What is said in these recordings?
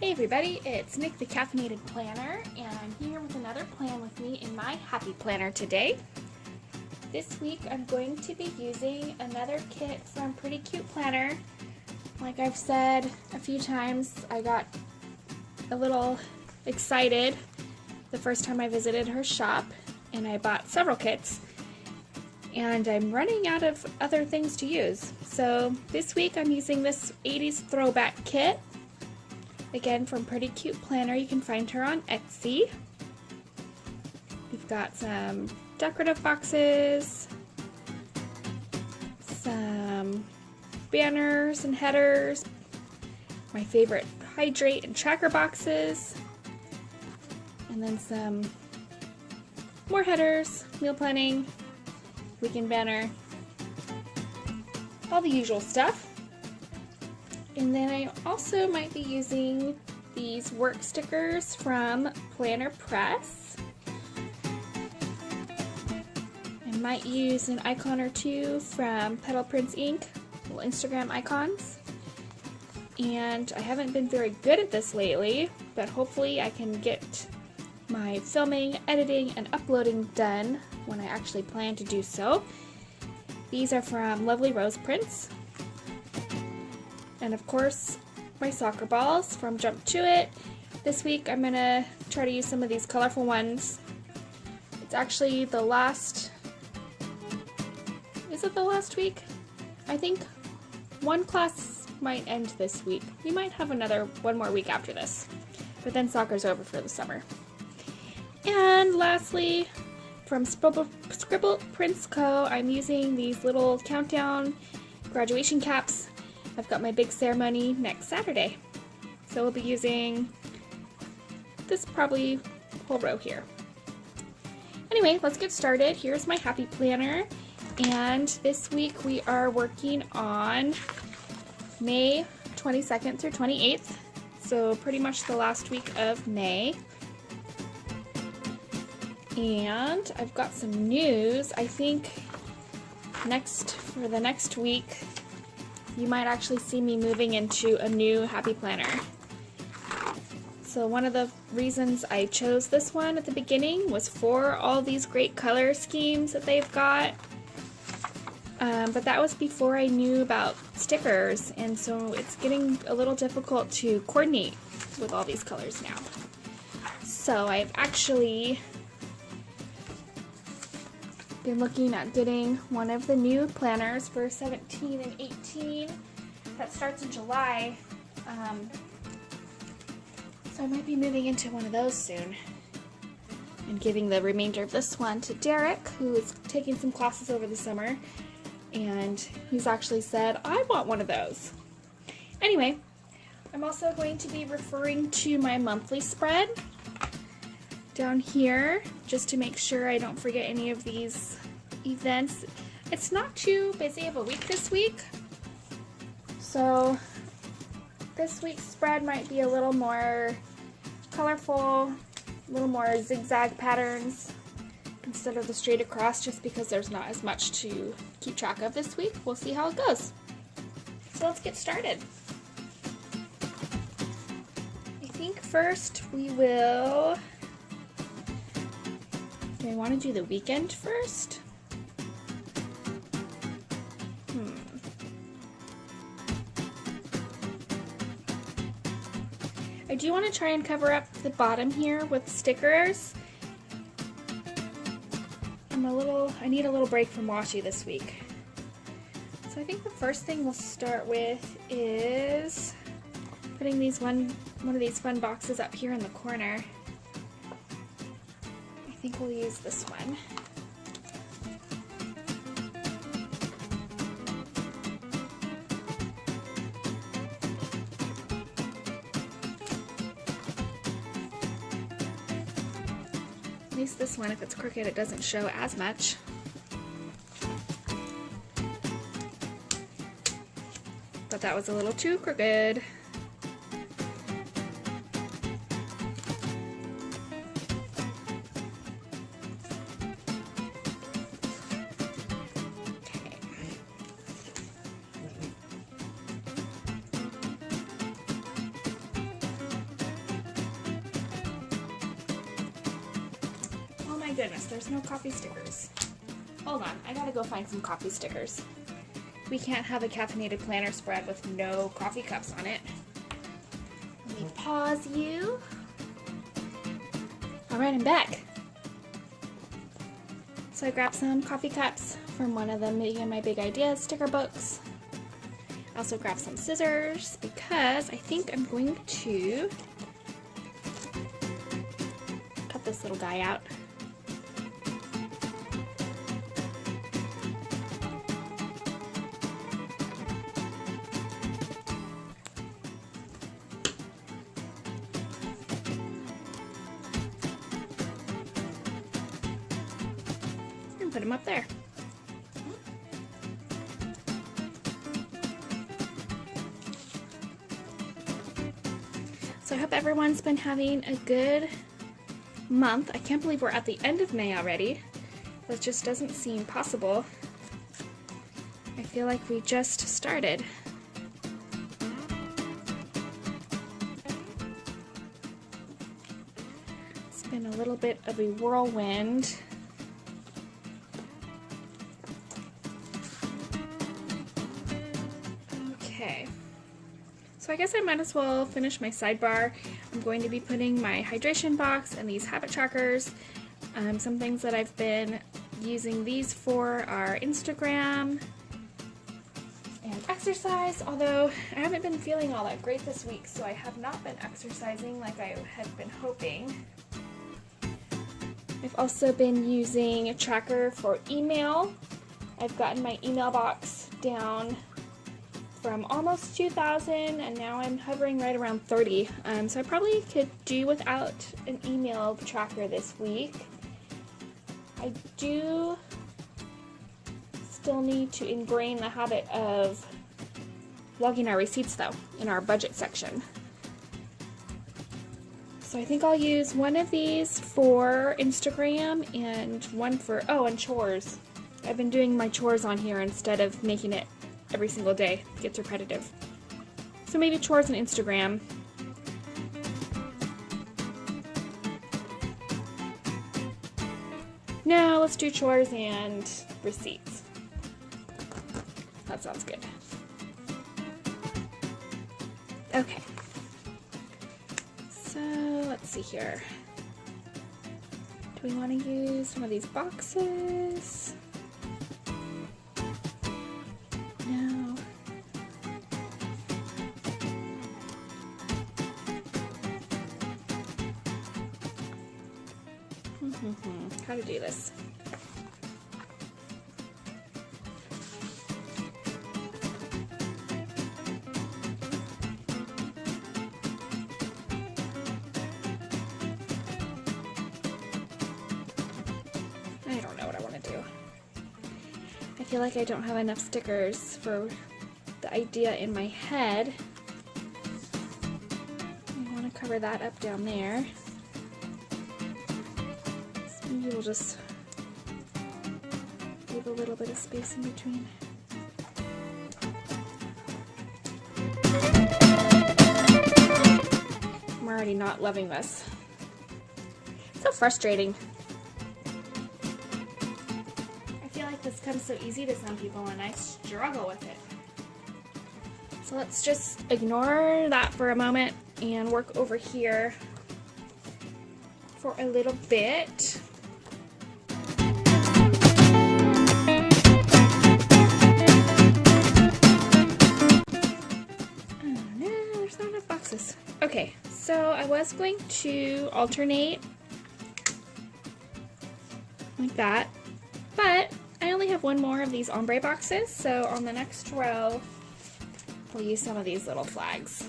Hey everybody, it's Nick the Caffeinated Planner, and I'm here with another plan with me in my Happy Planner today. This week I'm going to be using another kit from Pretty Cute Planner. Like I've said a few times, I got a little excited the first time I visited her shop, and I bought several kits. And I'm running out of other things to use. So this week I'm using this 80s throwback kit. Again, from Pretty Cute Planner. You can find her on Etsy. We've got some decorative boxes, some banners and headers, my favorite hydrate and tracker boxes, and then some more headers, meal planning, weekend banner, all the usual stuff. And then I also might be using these work stickers from Planner Press. I might use an icon or two from Scribble Prints Inc., little Instagram icons. And I haven't been very good at this lately, but hopefully I can get my filming, editing, and uploading done when I actually plan to do so. These are from Lovely Rose Prints. And of course, my soccer balls from Jump to It. This week I'm going to try to use some of these colorful ones. It's actually the last, is it the last week? I think one class might end this week. We might have one more week after this. But then soccer's over for the summer. And lastly, from Scribble Prints Co, I'm using these little countdown graduation caps. I've got my big ceremony next Saturday, so we'll be using this probably whole row here. Anyway, let's get started. Here's my Happy Planner, and this week we are working on May 22nd through 28th, so pretty much the last week of May. And I've got some news. I think for the next week, you might actually see me moving into a new Happy Planner. So one of the reasons I chose this one at the beginning was for all these great color schemes that they've got. But that was before I knew about stickers, and so it's getting a little difficult to coordinate with all these colors now. So I've actually been looking at getting one of the new planners for 17 and 18 that starts in July. So I might be moving into one of those soon and giving the remainder of this one to Derek, who is taking some classes over the summer, and he's actually said, I want one of those. Anyway, I'm also going to be referring to my monthly spread down here, just to make sure I don't forget any of these events. It's not too busy of a week this week, so this week's spread might be a little more colorful, a little more zigzag patterns instead of the straight across, just because there's not as much to keep track of this week. We'll see how it goes. So let's get started. I think first we will... Do I want to do the weekend first? I do want to try and cover up the bottom here with stickers. I need a little break from washi this week. So I think the first thing we'll start with is putting one of these fun boxes up here in the corner. I think we'll use this one. At least this one, if it's crooked, it doesn't show as much. But that was a little too crooked. goodness, there's no coffee stickers. Hold on, I gotta go find some coffee stickers. We can't have a caffeinated planner spread with no coffee cups on it. Let me pause you. Alright, I'm back. So I grabbed some coffee cups from one of the Me and My Big Ideas sticker books. I also grabbed some scissors because I think I'm going to cut this little guy out. And put him up there. So I hope everyone's been having a good month. I can't believe we're at the end of May already. That just doesn't seem possible. I feel like we just started. It's been a little bit of a whirlwind. Okay. So I guess I might as well finish my sidebar. I'm going to be putting my hydration box and these habit trackers. Some things that I've been using these for are Instagram and exercise, although I haven't been feeling all that great this week, so I have not been exercising like I had been hoping. I've also been using a tracker for email. I've gotten my email box down from almost 2,000 and now I'm hovering right around 30. So I probably could do without an email tracker this week. I do still need to ingrain the habit of logging our receipts though in our budget section. So I think I'll use one of these for Instagram and one for, and chores. I've been doing my chores on here instead of making it every single day. It gets repetitive. So maybe chores and Instagram. No, let's do chores and receipts. That sounds good. Okay. So let's see here. Do we want to use one of these boxes? No. How to do this? I don't know what I want to do. I feel like I don't have enough stickers for the idea in my head. I want to cover that up down there. So maybe we'll just leave a little bit of space in between. I'm already not loving this. So frustrating. This comes so easy to some people and I struggle with it. So let's just ignore that for a moment and work over here for a little bit. Oh no, there's not enough boxes. Okay, so I was going to alternate like that, but I only have one more of these ombre boxes, so on the next row, we'll use some of these little flags.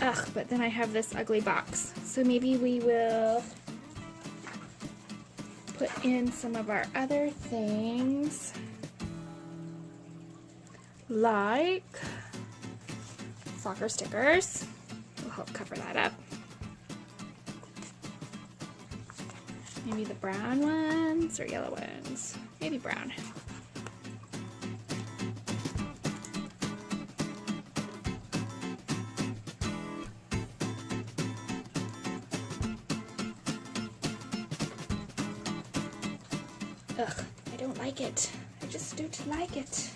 Ugh, but then I have this ugly box, so maybe we will put in some of our other things, like soccer stickers. We'll help cover that up. Maybe the brown ones or yellow ones. Maybe brown. Ugh, I don't like it. I just don't like it.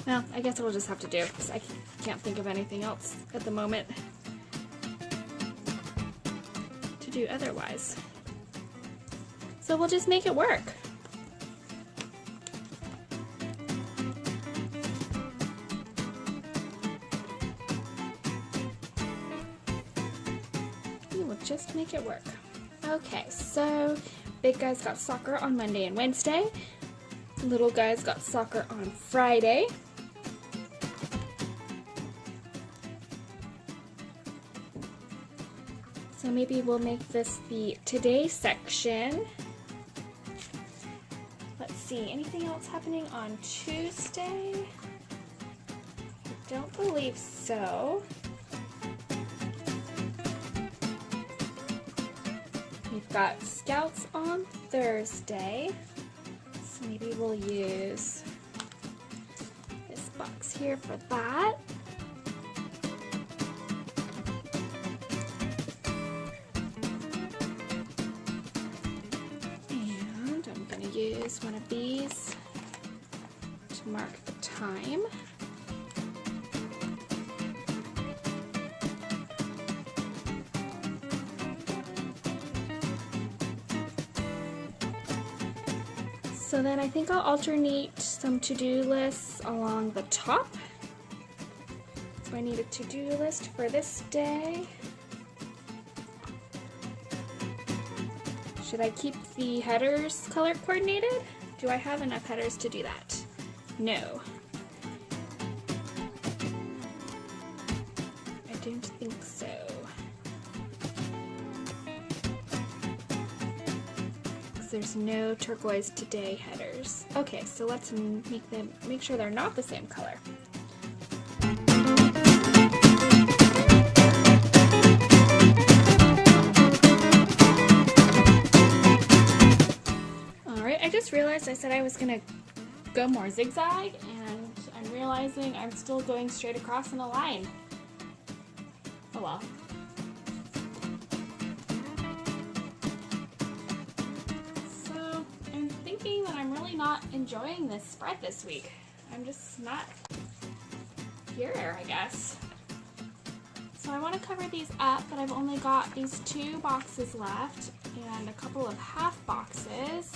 Well, I guess we'll just have to do it because I can't think of anything else at the moment to do otherwise. So we'll just make it work. We will just make it work. Okay, so big guy's got soccer on Monday and Wednesday. Little guy's got soccer on Friday. So maybe we'll make this the today section. Let's see, anything else happening on Tuesday? I don't believe so. We've got Scouts on Thursday. So maybe we'll use this box here for that. Use one of these to mark the time. So then I think I'll alternate some to-do lists along the top. So I need a to-do list for this day. Should I keep the headers color coordinated? Do I have enough headers to do that? No. I don't think so. Because there's no turquoise today headers. Okay, so let's make sure they're not the same color. Realized I said I was gonna go more zigzag, and I'm realizing I'm still going straight across in a line. Oh well. So I'm thinking that I'm really not enjoying this spread this week. I'm just not here, I guess. So I want to cover these up, but I've only got these 2 boxes left and a couple of half boxes.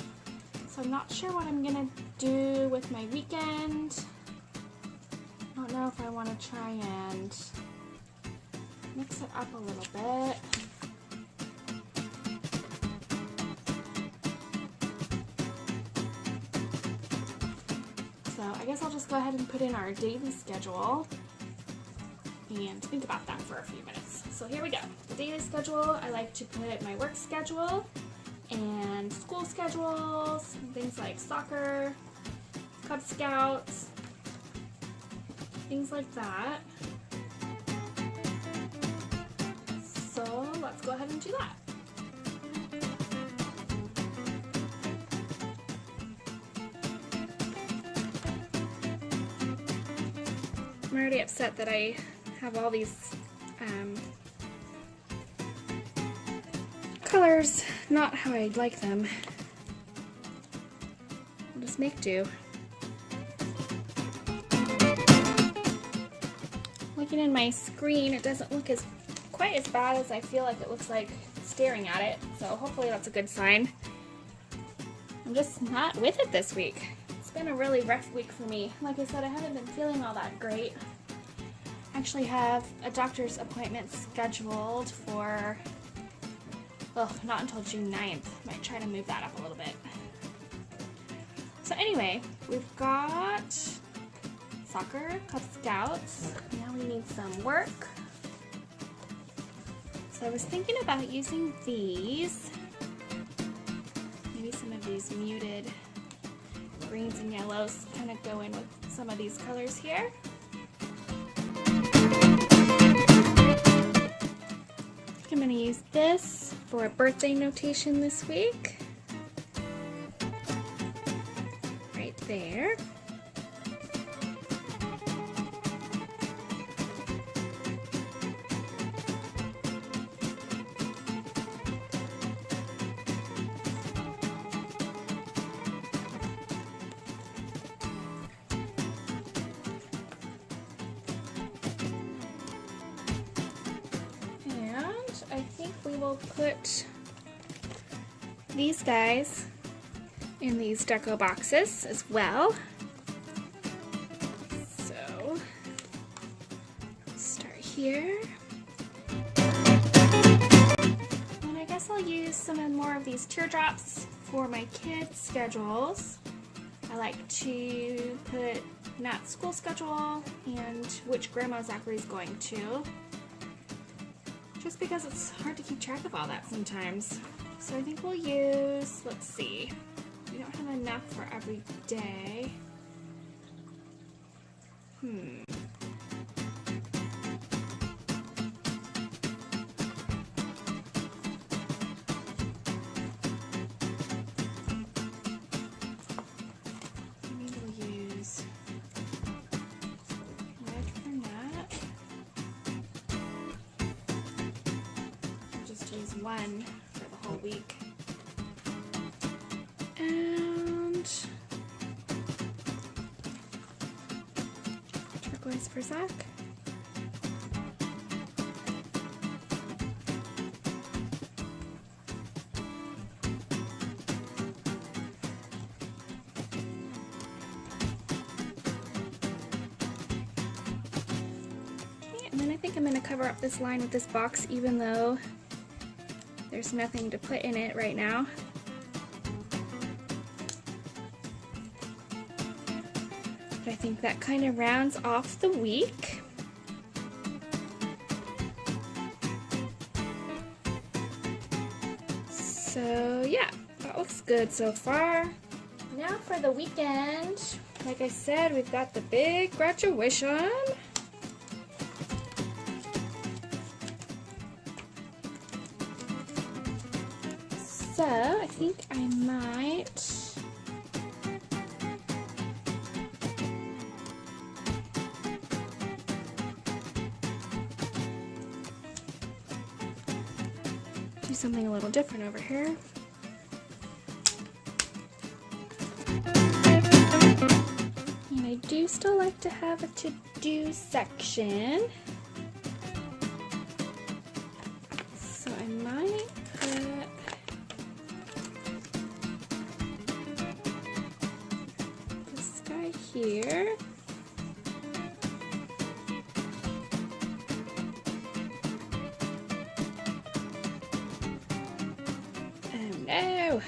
So I'm not sure what I'm gonna do with my weekend. I don't know if I want to try and mix it up a little bit. So I guess I'll just go ahead and put in our daily schedule and think about that for a few minutes. So here we go. The daily schedule, I like to put my work schedule and school schedules, things like soccer, Cub Scouts, things like that. So let's go ahead and do that. I'm already upset that I have all these colors not how I'd like them. I'll just make do. Looking in my screen, it doesn't look quite as bad as I feel like it looks like staring at it, so hopefully that's a good sign. I'm just not with it this week. It's been a really rough week for me. Like I said, I haven't been feeling all that great. I actually have a doctor's appointment scheduled for not until June 9th. Might try to move that up a little bit. So anyway, we've got soccer, Cub Scouts. Now we need some work. So I was thinking about using these. Maybe some of these muted greens and yellows kind of go in with some of these colors here. I'm going to use this for a birthday notation this week. right there. I think we will put these guys in these deco boxes as well. So, start here. And I guess I'll use some more of these teardrops for my kids' schedules. I like to put Nat's school schedule and which grandma Zachary's going to. Just because it's hard to keep track of all that sometimes. So I think we'll use, let's see, we don't have enough for every day. Maybe we'll use red for Nat. Use one for the whole week. And turquoise for Zach. Okay, and then I think I'm going to cover up this line with this box even though there's nothing to put in it right now. But I think that kind of rounds off the week. So yeah, that looks good so far. Now for the weekend, like I said, we've got the big graduation. So I think I might do something a little different over here. And I do still like to have a to-do section. So I might put here. Oh no!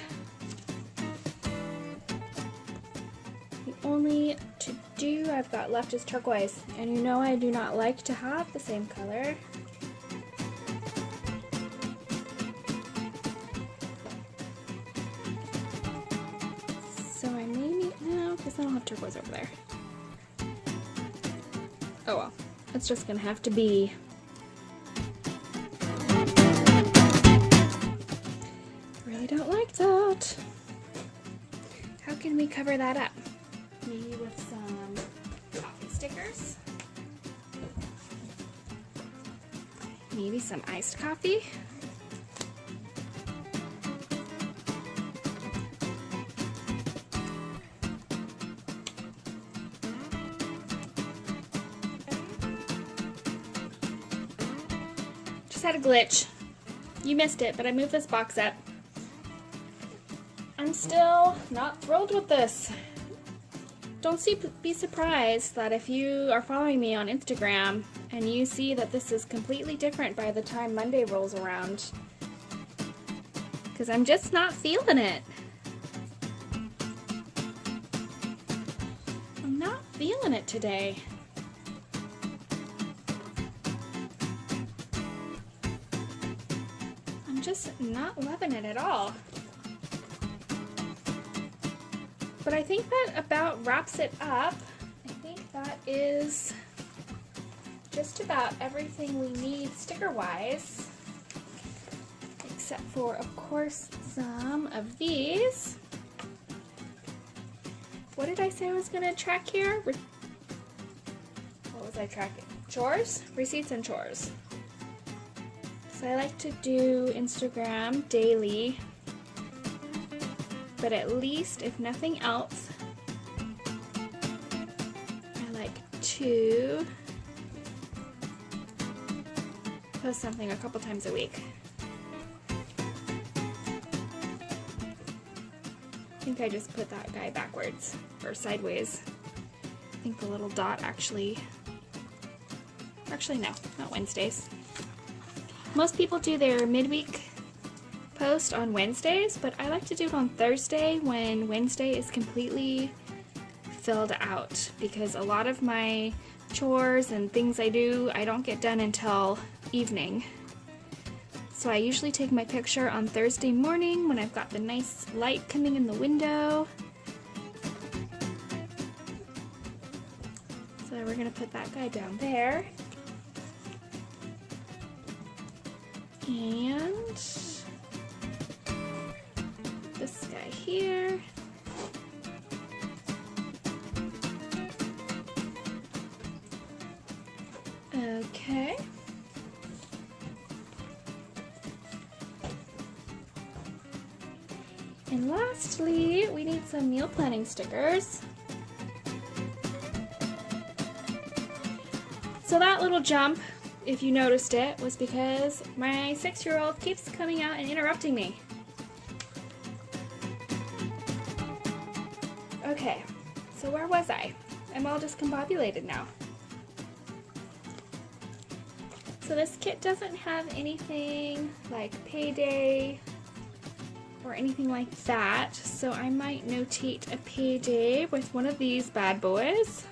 The only to-do I've got left is turquoise, and you know I do not like to have the same color. I don't have turquoise over there. Oh well, it's just gonna have to be. Really don't like that. How can we cover that up? Maybe with some coffee stickers. Maybe some iced coffee. Had a glitch. You missed it, but I moved this box up. I'm still not thrilled with this. Don't be surprised that if you are following me on Instagram and you see that this is completely different by the time Monday rolls around. Because I'm just not feeling it. I'm not feeling it today. Just not loving it at all. But I think that about wraps it up. I think that is just about everything we need sticker-wise, except for, of course, some of these. what did I say I was going to track here? What was I tracking? Chores? Receipts and chores. So I like to do Instagram daily, but at least, if nothing else, I like to post something a couple times a week. I think I just put that guy backwards or sideways. I think the little dot actually no, not Wednesdays. Most people do their midweek post on Wednesdays, but I like to do it on Thursday when Wednesday is completely filled out, because a lot of my chores and things I do, I don't get done until evening. So I usually take my picture on Thursday morning when I've got the nice light coming in the window. So we're gonna put that guy down there. And this guy here. Okay. And lastly, we need some meal planning stickers. So that little jump, if you noticed it, was because my 6-year-old keeps coming out and interrupting me. Okay, so where was I? I'm all discombobulated now. So this kit doesn't have anything like payday or anything like that, so I might notate a payday with one of these bad boys.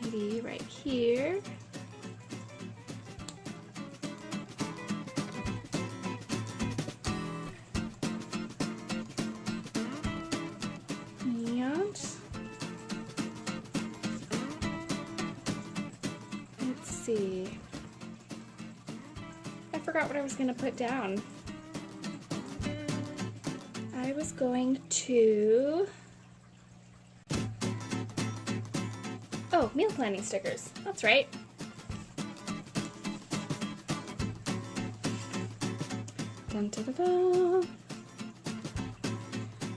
Maybe right here. And let's see. I forgot what I was going to put down. I was going to... Oh, meal planning stickers. That's right. Dun, dun, dun, dun.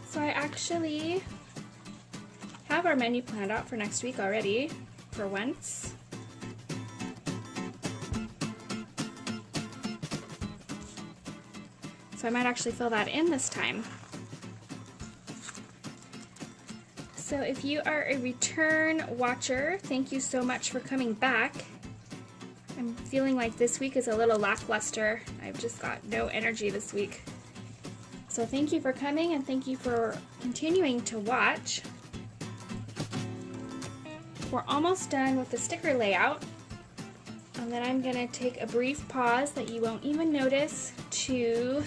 So I actually have our menu planned out for next week already, for once. So I might actually fill that in this time. So if you are a return watcher, thank you so much for coming back. I'm feeling like this week is a little lackluster. I've just got no energy this week. So thank you for coming, and thank you for continuing to watch. We're almost done with the sticker layout, and then I'm going to take a brief pause that you won't even notice to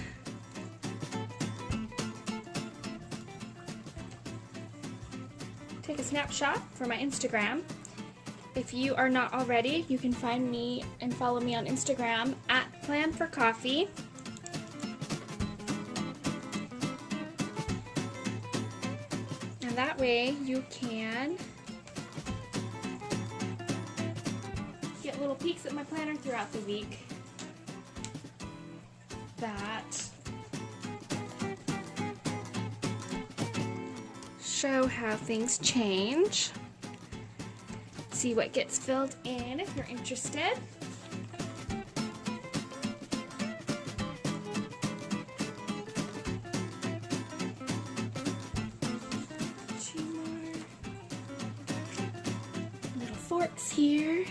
take a snapshot for my Instagram. If you are not already, you can find me and follow me on Instagram at planforcoffee. And that way you can get little peeks at my planner throughout the week that show how things change. See what gets filled in if you're interested. Two more little forks here.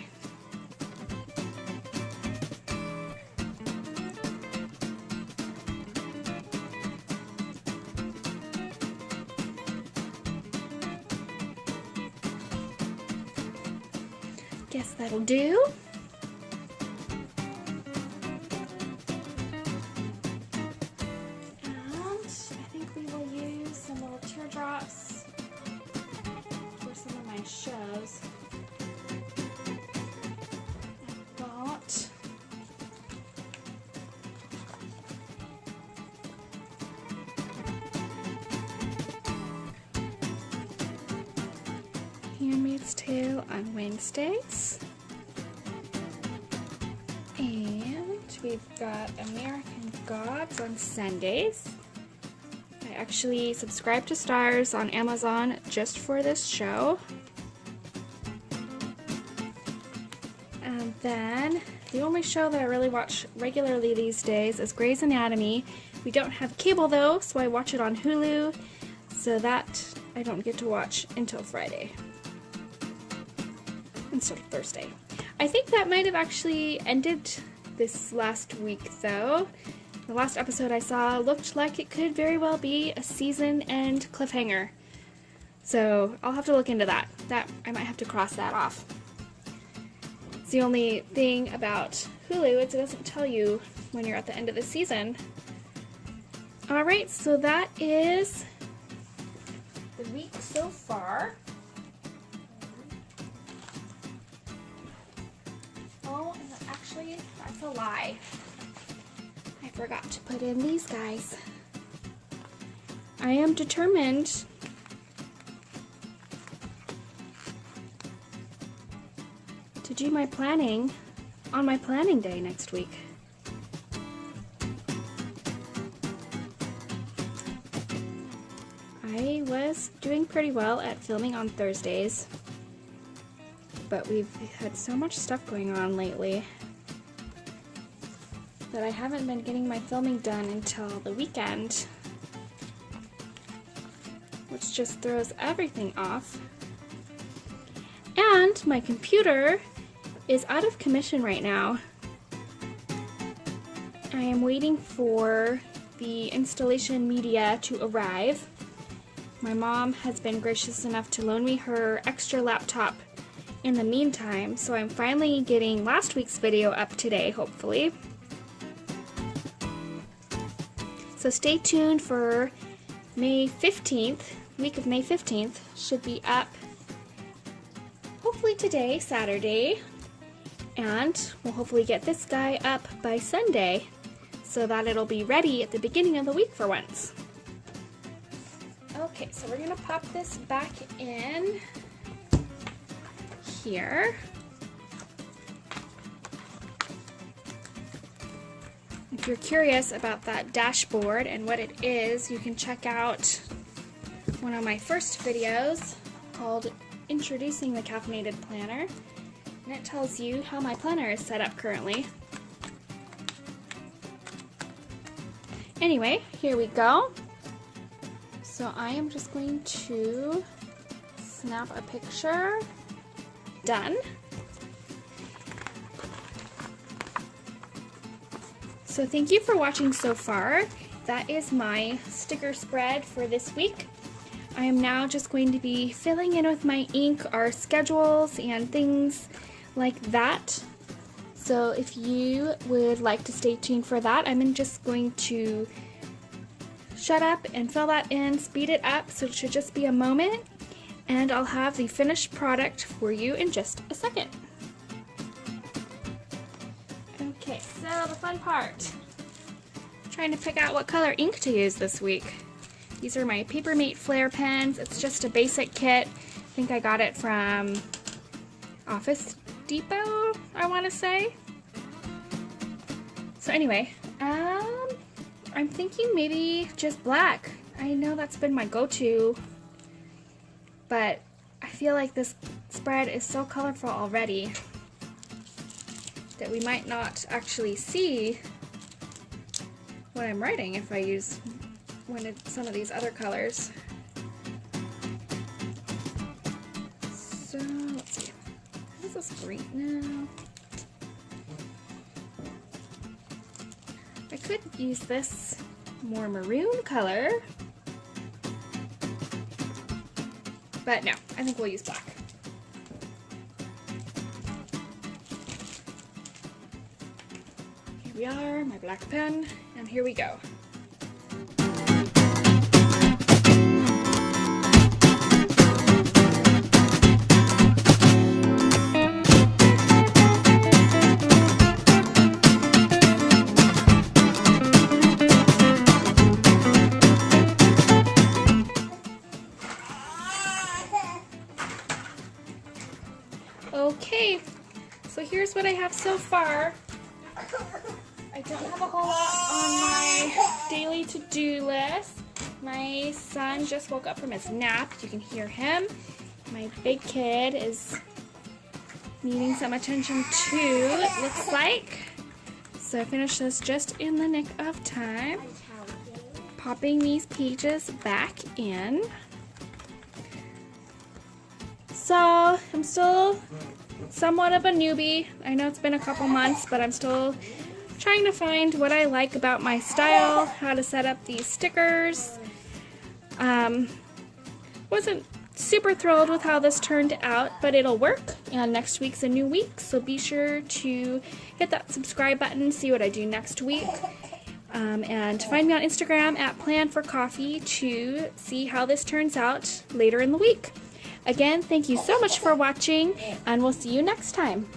Guess that'll do. And I think we will use some little teardrops for some of my shows. I've got Handmaid's Tale on Wednesdays. And we've got American Gods on Sundays. I actually subscribed to Starz on Amazon just for this show. And then the only show that I really watch regularly these days is Grey's Anatomy. We don't have cable though, so I watch it on Hulu, so that I don't get to watch until Friday. Instead of Thursday. I think that might have actually ended this last week though. The last episode I saw looked like it could very well be a season-end cliffhanger. So I'll have to look into that. I might have to cross that off. It's the only thing about Hulu, it doesn't tell you when you're at the end of the season. Alright, so that is the week so far. Oh, and actually, that's a lie. I forgot to put in these guys. I am determined to do my planning on my planning day next week. I was doing pretty well at filming on Thursdays, but we've had so much stuff going on lately that I haven't been getting my filming done until the weekend, which just throws everything off. And my computer is out of commission right now. I am waiting for the installation media to arrive. My mom has been gracious enough to loan me her extra laptop in the meantime, so I'm finally getting last week's video up today, hopefully. So stay tuned for May 15th, week of May 15th, should be up hopefully today, Saturday, and we'll hopefully get this guy up by Sunday so that it'll be ready at the beginning of the week for once. Okay, so we're gonna pop this back in here. If you're curious about that dashboard and what it is, you can check out one of my first videos called Introducing the Caffeinated Planner, and it tells you how my planner is set up currently. Anyway, here we go. So I am just going to snap a picture. Done. So thank you for watching so far. That is my sticker spread for this week. I am now just going to be filling in with my ink our schedules and things like that. So if you would like to stay tuned for that, I'm just going to shut up and fill that in, speed it up, so it should just be a moment, and I'll have the finished product for you in just a second. Okay, so the fun part. Trying to pick out what color ink to use this week. These are my Papermate Flare pens. It's just a basic kit. I think I got it from Office Depot, I want to say. So anyway, I'm thinking maybe just black. I know that's been my go-to, but I feel like this spread is so colorful already that we might not actually see what I'm writing if I use some of these other colors. So let's see. Is this green now? I could use this more maroon color, but no, I think we'll use black. Here we are, my black pen, and here we go. what I have so far. I don't have a whole lot on my daily to-do list. My son just woke up from his nap. You can hear him. My big kid is needing some attention too, it looks like. So I finished this just in the nick of time. Popping these pages back in. So I'm still somewhat of a newbie. I know it's been a couple months, but I'm still trying to find what I like about my style, how to set up these stickers. Wasn't super thrilled with how this turned out, but it'll work, and next week's a new week, so be sure to hit that subscribe button, see what I do next week, and find me on Instagram at planforcoffee to see how this turns out later in the week. Again, thank you so much for watching, and we'll see you next time.